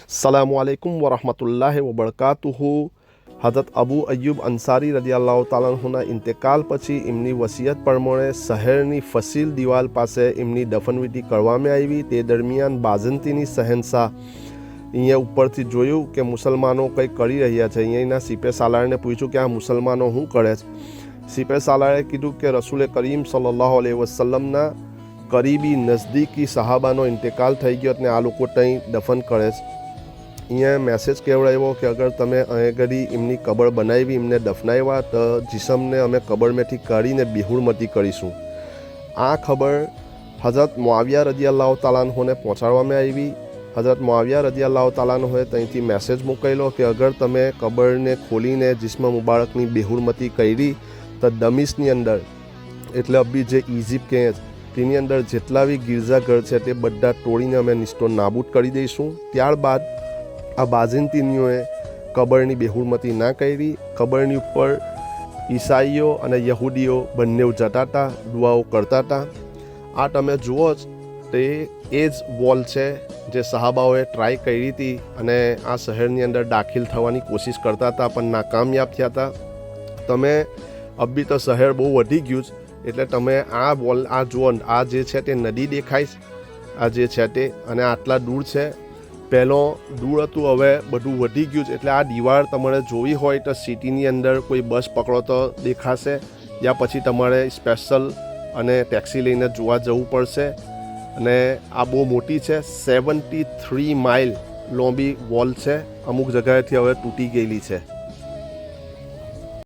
अस्सलामुअलैकुम वरहमतुल्लाहि वबरकातुहु। हज़रत अबू अय्यूब अंसारी रज़ियल्लाहु ताला अन्हुના ઇન્તેકાલ પછી એમની વસિયત પ્રમાણે શહેરની ફસીલ દિવાલ પાસે એમની દફનવિધિ કરવામાં આવી। તે દરમિયાન બાઝંતીની શહેનશાહ અહીંયા ઉપરથી જોયું કે મુસલમાનો કંઈ કરી રહ્યા છે। અહીંયાના સિપે સાલારને પૂછ્યું કે આ મુસલમાનો શું કરે છે। સિપે સાલારે કીધું કે રસૂલે કરીમ સલ્લલ્લાહુ અલૈહિ વસલ્લમના કરીબી નજદીકી સહાબાનો ઇન્તેકાલ થઈ ગયો અને આ લોકો ત્યાં દફન કરે છે। અહીંયા મેસેજ કહેવડાવ્યો કે અગર તમે અહીં ઘડી એમની કબર બનાવી એમને દફનાવ્યા તો જીસમને અમે કબરમાંથી કાઢીને બેહુરમતી કરીશું। આ ખબર હઝરત મુઆવિયા રઝિયલ્લાહુ તાલા અન્હુને પહોંચાડવામાં આવી। હઝરત મુઆવિયા રઝિયલ્લાહુ તાલા અન્હુએ ત્યાંથી મેસેજ મોકલ્યો કે અગર તમે કબરને ખોલીને જિસ્મ મુબારકની બેહુરમતી કરી તો દમિશની અંદર એટલે અબી જે ઇજિપ્ત કહે તેની અંદર જેટલા બી ગિરજાઘર છે તે બધા તોડીને અમે નિસ્તો નાબૂદ કરી દઈશું। ત્યારબાદ આ બાઝંતીનીઓએ કબરની બેહુરમતી ના કરી। કબરની ઉપર ઈસાઈઓ અને યહૂદીઓ બંને જતા હતા, દુઆઓ કરતા હતા। આ તમે જુઓ જ તે એ જ વોલ છે જે સહાબાઓએ ટ્રાય કરી હતી અને આ શહેરની અંદર દાખલ થવાની કોશિશ કરતા હતા પણ નાકામયાબ થયા હતા। તમે અબી તો શહેર બહુ વધી ગયું છે એટલે તમે આ વોલ આ જુઓ, આ જે છે તે નદી દેખાય છે, આ જે છે તે, અને આટલા દૂર છે। પહેલો દૂર હતું, હવે બધું વધી ગયું છે એટલે આ દિવાળ તમારે જોવી હોય તો સિટીની અંદર કોઈ બસ પકડો તો દેખાશે, યા પછી તમારે સ્પેશિયલ અને ટેક્સી લઈને જોવા જવું પડશે। અને આ બહુ મોટી છે, 73 માઇલ લોંબી વોલ છે, અમુક જગ્યાએથી હવે તૂટી ગયેલી છે।